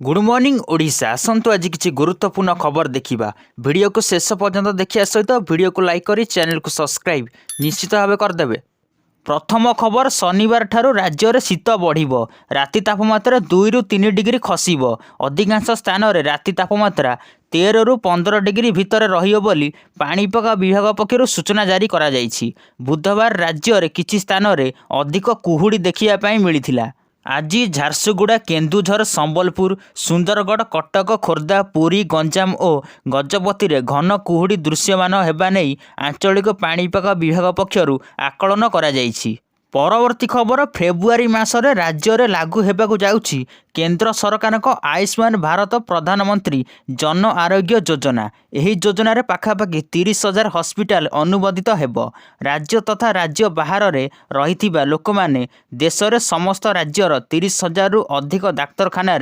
Good morning Odisha आसतु आज किसी गुरुत्वपूर्ण खबर देखा वीडियो को शेष पर्यंत देखा सहित वीडियो को लाइक कर चैनल को सब्सक्राइब निश्चित भाव करदे। प्रथम खबर शनिवार ठारू राज्य में शीत बढ़ राति तापमात्रा 2 ରୁ 3 डिग्री खसब। अधिकांश स्थान में राति तापमात्रा 13 ରୁ 15 डिग्री भितर रही पाणीपाग विभाग पक्षर सूचना जारी करा जायछि। बुधवार राज्य में किछि स्थान में अधिक कुहुड़ी देखा मिलता। आज झारसुगुड़ा केन्दुझर संबलपुर सुंदरगढ़ कटक खोर्धा पुरी गंजाम और गजपति में घन कुहुड़ी दृश्यमान होगा नहीं आंचलिक पाणीपाग विभाग पक्षर आकलन करा जायछि। परवर्ती खबर फेब्रुआरी मासरे राज्य में लागू होगाकू जाउछि केंद्र सरकार को आयुष्मान भारत प्रधानमंत्री जन आरोग्य योजना। यही योजन पाखापाखि 30,000 हस्पिटाल अनुमोदित हेब। राज्य तथा राज्य बाहर रही लोक मैंने देश में समस्त राज्यर 30,000 रु अधिक डाक्तखाना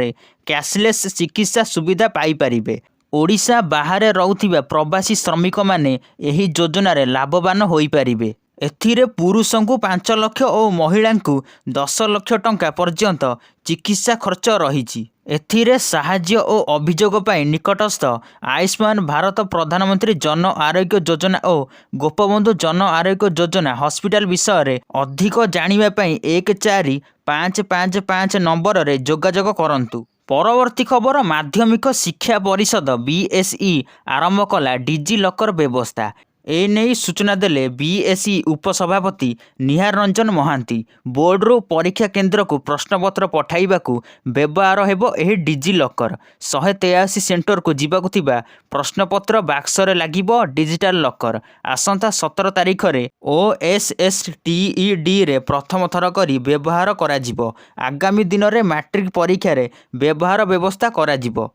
कैशलेस चिकित्सा सुविधा पाइपारे। ओडिशा बाहर रहुथिबा प्रवासी श्रमिक माने एही योजन लाभवान होई पारिबे। एथिरे पुरुषों को 5 लाख और महिला को 10 लाख टंका पर्यंत चिकित्सा खर्च रही। एथिरे साहाय्य और अभियोग पाई निकटस्थ आयुष्मान भारत प्रधानमंत्री जन आरोग्य योजना और गोपबंधु जन आरोग्य योजना हॉस्पिटल विषय में अधिक जानिबा पाई 14555 नंबर रे जोगाजोग करंतु। परवर्ती खबर माध्यमिक शिक्षा परिषद बीएसई आरंभ कला डिजी लकर व्यवस्था। एने सूचना देले बीएसई उपसभापति निहार रंजन महांती। बोर्डरू परीक्षा केन्द्र को प्रश्नपत्र पठाइबाकू व्यवहार हेबो एही डिजी लकर। 183 सेंटर को जीवाकू थिबा प्रश्नपत्र बाक्सरे लागिबो डिजिटल लकर। आसंता 17 तारिख रे OSSTED रे प्रथम थर करी व्यवहार करा जिवो। आगामी दिन रे मैट्रिक परीक्षा रे व्यवहार व्यवस्था करा जिवो।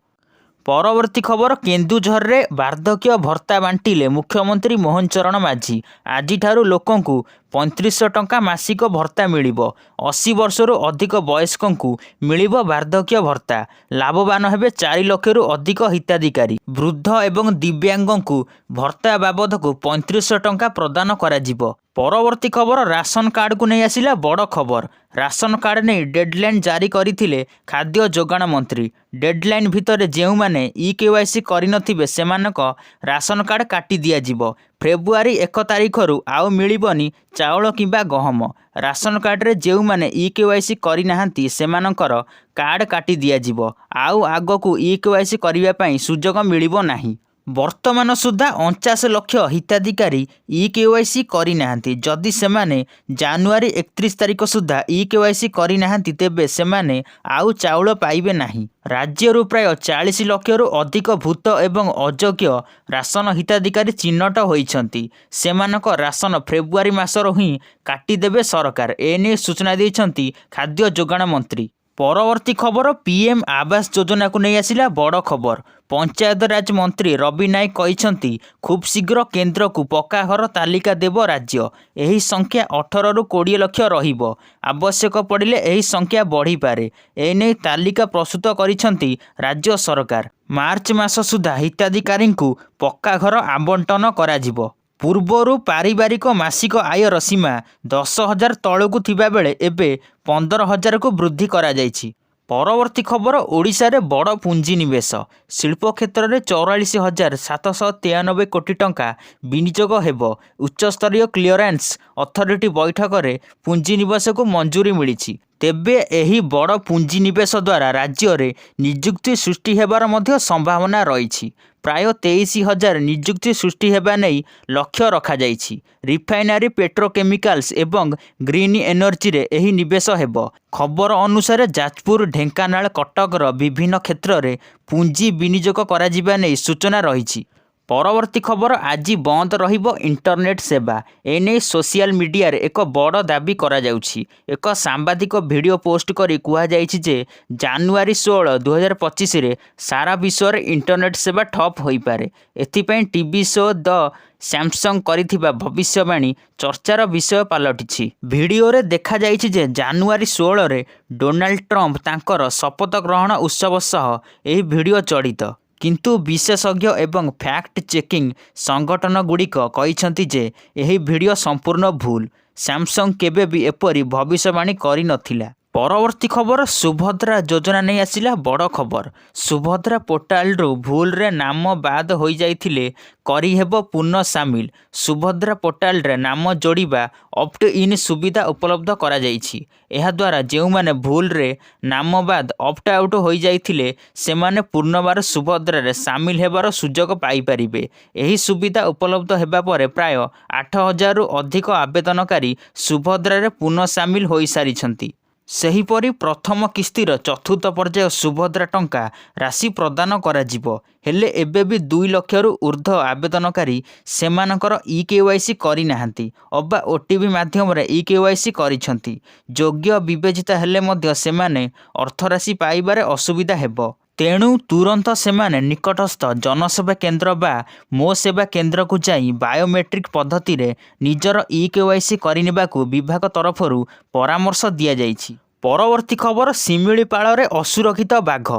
परवर्ती खबर केन्दुझर रे वार्धक्य भत्ता बांटिले मुख्यमंत्री मोहन चरण माझी। आज लोकंकु 3500 टंका मासिक भत्ता मिलिबो। 80 वर्षरू अधिक वयस्कों को मिलिबो वार्धक्य भत्ता। लाभवान हेबे 4 लाख रु अधिक हिताधिकारी। वृद्ध एवं दिव्यांगों को भत्ता बाबद को 3500 टंका प्रदान करा जिवो। परवर्ती खबर राशन कार्ड को नहीं आसिला बड़ खबर। राशन कार्ड नहीं डेडलाइन जारी करथिले खाद्य जोगाण मंत्री। डेडलाइन भितर जेउ माने केवाईसी करिनथिबे सेमानक राशन कार्ड काटी दिया जिवो। फेब्रुआरी 1 तारिख रु आउ मिलिबनी चाउल किंबा गहम। राशन कार्ड रे जेउ माने केवाईसी करि नाहंती सेमानकर कार्ड काटी दिया जिवो। आउ आगकू केवाईसी करिबा पई सुजोग मिलिबो नाही। वर्तमान सुधा 49 लाख हिताधिकारी केवाईसी करि नाहंती। जदि सेमाने जानुआरी 31 तारिख सुधा केवाईसी करि नाहंती तेबे सेमाने आउ चाउल पाइबे नाही। राज्यरू प्राय 40 लाख रु अधिक भूत एवं अयोग्य राशन हिताधिकारी चिन्हट होइछंती। सेमानक राशन फेब्रुआरी मासर ही काटिदेबे सरकार। एने सूचना देइछंती खाद्य जोगाण मंत्री। परवर्ती खबर पीएम आवास योजना को नहीं आसिला बड़ खबर। पंचायत राज मंत्री रवि नायक कहिसंती खूब शीघ्र केंद्र को पक्का घर तालिका देव राज्य। यही संख्या 18 ରୁ 20 लाख रहिबो। आवश्यक पड़िले यही संख्या बढ़ी पारे। एने तालिका प्रस्तुत करिसंती राज्य सरकार। मार्च मास सुधा हिताधिकारी को पक्का घर आवंटन करा जिवो। पूर्वरू पारिवारिक मासिक आयर सीमा 10,000 तलू थिबा बेले एबे 15,000 को वृद्धि करा जायछि। परवर्ती खबर ओडिशा रे बड़ पुंजीनिवेश। शिल्प क्षेत्र में 44,793 कोटी टंका विनियोग हेबो। उच्चस्तरीय क्लियरेंस अथॉरिटी बैठक में पुंजीनिवेश को मंजूरी मिली। तेबे एही बड़ पुंजीनिवेश द्वारा राज्य में नियुक्ति सृष्टि हेबार मध्य संभावना रही। प्राय 23,000 नियुक्ति सृष्टि हेबा नहीं लक्ष्य रखा जायछि। रिफाइनारी पेट्रोकेमिकाल्स एवं ग्रीन एनर्जी रे एही निवेश हेबो। खबर अनुसार जाजपुर ढेंकानाल कटकर विभिन्न क्षेत्र में पुंजी विनियोग करा जिबा नै सूचना रही। परवर्ती खबर आज बंद रहिबो इंटरनेट सेवा। एने सोशल मीडिया रे एक बड़ दाबी करा जाउछि। एक सांबादिक वीडियो पोस्ट करी कुहा जाइछि जे जानुआरी 16, 2025 रे सारा विश्व रे इंटरनेट सेवा ठप होई पारे। एथिपई टीवी शो द सैमसंग करिथिबा भविष्यवाणी चर्चार विषय पलटिछि। वीडियो रे देखा जाइछि जे जानुआरी 16 रे डोनाल्ड ट्रंप तांकर शपथ ग्रहण उत्सव सह एही वीडियो जड़ित। किंतु विशेषज्ञ एवं फैक्ट चेकिंग संगठन गुड़िक कहिसंती जे एही वीडियो संपूर्ण भूल। सैमसंग केबे भी एपरी भविष्यवाणी करि नथिला। ପରବର୍ତ୍ତୀ ଖବର ସୁଭଦ୍ରା ଯୋଜନା ନେଇ ଆସିଲା ବଡ଼ ଖବର। ସୁଭଦ୍ରା ପୋର୍ଟାଲରୁ ଭୁଲରେ ନାମ ବାଦ ହୋଇଯାଇଥିଲେ କରିହେବ ପୁନଃ ସାମିଲ। ସୁଭଦ୍ରା ପୋର୍ଟାଲରେ ନାମ ଯୋଡ଼ିବା ଅପ୍ଟ ଇନ୍ ସୁବିଧା ଉପଲବ୍ଧ କରାଯାଇଛି। ଏହାଦ୍ୱାରା ଯେଉଁମାନେ ଭୁଲରେ ନାମ ବାଦ ଅପ୍ଟ ଆଉଟ୍ ହୋଇଯାଇଥିଲେ ସେମାନେ ପୁନର୍ବାର ସୁଭଦ୍ରାରେ ସାମିଲ ହେବାର ସୁଯୋଗ ପାଇପାରିବେ। ଏହି ସୁବିଧା ଉପଲବ୍ଧ ହେବା ପରେ ପ୍ରାୟ 8,000ରୁ ଅଧିକ ଆବେଦନକାରୀ ସୁଭଦ୍ରାରେ ପୁନଃ ସାମିଲ ହୋଇସାରିଛନ୍ତି। ସେହିପରି ପ୍ରଥମ କିସ୍ତିର ଚତୁର୍ଥ ପର୍ଯ୍ୟାୟ ସୁଭଦ୍ରା ଟଙ୍କା ରାଶି ପ୍ରଦାନ କରାଯିବ। ହେଲେ ଏବେ ବି 2 ଲକ୍ଷରୁ ଉର୍ଦ୍ଧ୍ୱ ଆବେଦନକାରୀ ସେମାନଙ୍କର EKYC କରିନାହାନ୍ତି ଅବା OTP ମାଧ୍ୟମରେ EKYC କରିଛନ୍ତି। ଯୋଗ୍ୟ ବିବେଚିତ ହେଲେ ମଧ୍ୟ ସେମାନେ ଅର୍ଥରାଶି ପାଇବାରେ ଅସୁବିଧା ହେବ। ତେଣୁ ତୁରନ୍ତ ସେମାନେ ନିକଟସ୍ଥ ଜନସେବା କେନ୍ଦ୍ର ବା ମୋ ସେବା କେନ୍ଦ୍ରକୁ ଯାଇ ବାୟୋମେଟ୍ରିକ ପଦ୍ଧତିରେ ନିଜର EKYC କରିନେବାକୁ ବିଭାଗ ତରଫରୁ ପରାମର୍ଶ ଦିଆଯାଇଛି। ପରବର୍ତ୍ତୀ ଖବର ଶିମିଳିପାଳରେ ଅସୁରକ୍ଷିତ ବାଘ।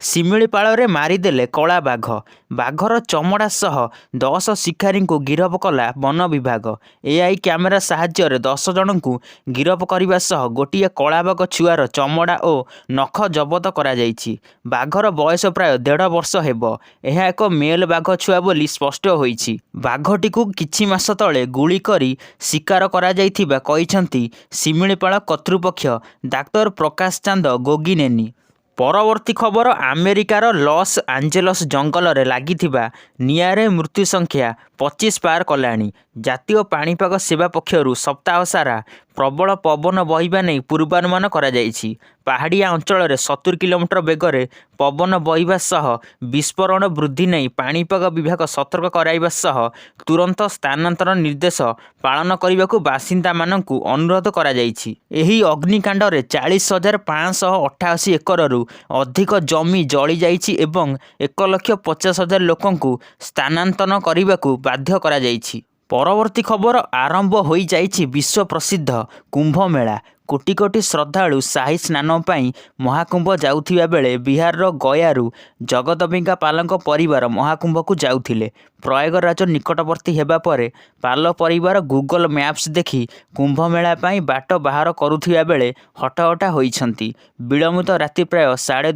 ଶିମିଳିପାଳରେ ମାରିଦେଲେ କଳା ବାଘ। ବାଘର ଚମଡ଼ା ସହ 10 ଶିକାରୀଙ୍କୁ ଗିରଫ କଲା ବନ ବିଭାଗ। AI କ୍ୟାମେରା ସାହାଯ୍ୟରେ 10 ଜଣଙ୍କୁ ଗିରଫ କରିବା ସହ ଗୋଟିଏ କଳାବାଘ ଛୁଆର ଚମଡ଼ା ଓ ନଖ ଜବତ କରାଯାଇଛି। ବାଘର ବୟସ ପ୍ରାୟ 1.5 ବର୍ଷ ହେବ। ଏହା ଏକ ମେଲ୍ ବାଘ ଛୁଆ ବୋଲି ସ୍ପଷ୍ଟ ହୋଇଛି। ବାଘଟିକୁ କିଛି ମାସ ତଳେ ଗୁଳି କରି ଶିକାର କରାଯାଇଥିବା କହିଛନ୍ତି ଶିମିଳିପାଳ କର୍ତ୍ତୃପକ୍ଷ ଡାକ୍ତର ପ୍ରକାଶ ଚାନ୍ଦ ଗୋଗିନେନି। ପରବର୍ତ୍ତୀ ଖବର ଆମେରିକାର ଲସ୍ ଆଞ୍ଜେଲସ୍ ଜଙ୍ଗଲରେ ଲାଗିଥିବା ନିଆଁରେ ମୃତ୍ୟୁ ସଂଖ୍ୟା 25 ପାର କଲାଣି। ଜାତୀୟ ପାଣିପାଗ ସେବା ପକ୍ଷରୁ ସପ୍ତାହ ସାରା ପ୍ରବଳ ପବନ ବହିବା ନେଇ ପୂର୍ବାନୁମାନ କରାଯାଇଛି। ପାହାଡ଼ିଆ ଅଞ୍ଚଳରେ 70 କିଲୋମିଟର ବେଗରେ ପବନ ବହିବା ସହ ବିସ୍ଫୋରଣ ବୃଦ୍ଧି ନେଇ ପାଣିପାଗ ବିଭାଗ ସତର୍କ କରାଇବା ସହ ତୁରନ୍ତ ସ୍ଥାନାନ୍ତର ନିର୍ଦ୍ଦେଶ ପାଳନ କରିବାକୁ ବାସିନ୍ଦାମାନଙ୍କୁ ଅନୁରୋଧ କରାଯାଇଛି। ଏହି ଅଗ୍ନିକାଣ୍ଡରେ 40,588 ଏକରରୁ ଅଧିକ ଜମି ଜଳିଯାଇଛି ଏବଂ 1,50,000 ଲୋକଙ୍କୁ ସ୍ଥାନାନ୍ତର କରିବାକୁ ବାଧ୍ୟ କରାଯାଇଛି। ପରବର୍ତ୍ତୀ ଖବର ଆରମ୍ଭ ହୋଇଯାଇଛି ବିଶ୍ୱ ପ୍ରସିଦ୍ଧ କୁମ୍ଭମେଳା। କୋଟି କୋଟି ଶ୍ରଦ୍ଧାଳୁ ସାହି ସ୍ନାନ ପାଇଁ ମହାକୁମ୍ଭ ଯାଉଥିବା ବେଳେ ବିହାରର ଗୟାରୁ ଜଗଦମ୍ବିକା ପାଲଙ୍କ ପରିବାର ମହାକୁମ୍ଭକୁ ଯାଉଥିଲେ। ପ୍ରୟାଗରାଜ ନିକଟବର୍ତ୍ତୀ ହେବା ପରେ ପାଲ ପରିବାର ଗୁଗଲ ମ୍ୟାପ୍ସ ଦେଖି କୁମ୍ଭମେଳା ପାଇଁ ବାଟ ବାହାର କରୁଥିବା ବେଳେ ହଟହଟା ହୋଇଛନ୍ତି। ବିଳମ୍ବିତ ରାତି ପ୍ରାୟ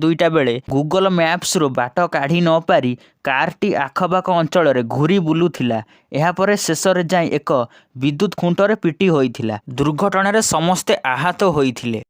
2:30 ବେଳେ ଗୁଗଲ ମ୍ୟାପ୍ସରୁ ବାଟ କାଢ଼ି ନ ପାରି କାରଟି ଆଖପାଖ ଅଞ୍ଚଳରେ ଘୁରି ବୁଲୁଥିଲା। ଏହାପରେ ଶେଷରେ ଯାଇ ଏକ ବିଦ୍ୟୁତ ଖୁଣ୍ଟରେ ପିଟି ହୋଇଥିଲା। ଦୁର୍ଘଟଣାରେ ସମସ୍ତେ ଆହତ ହୋଇଥିଲେ।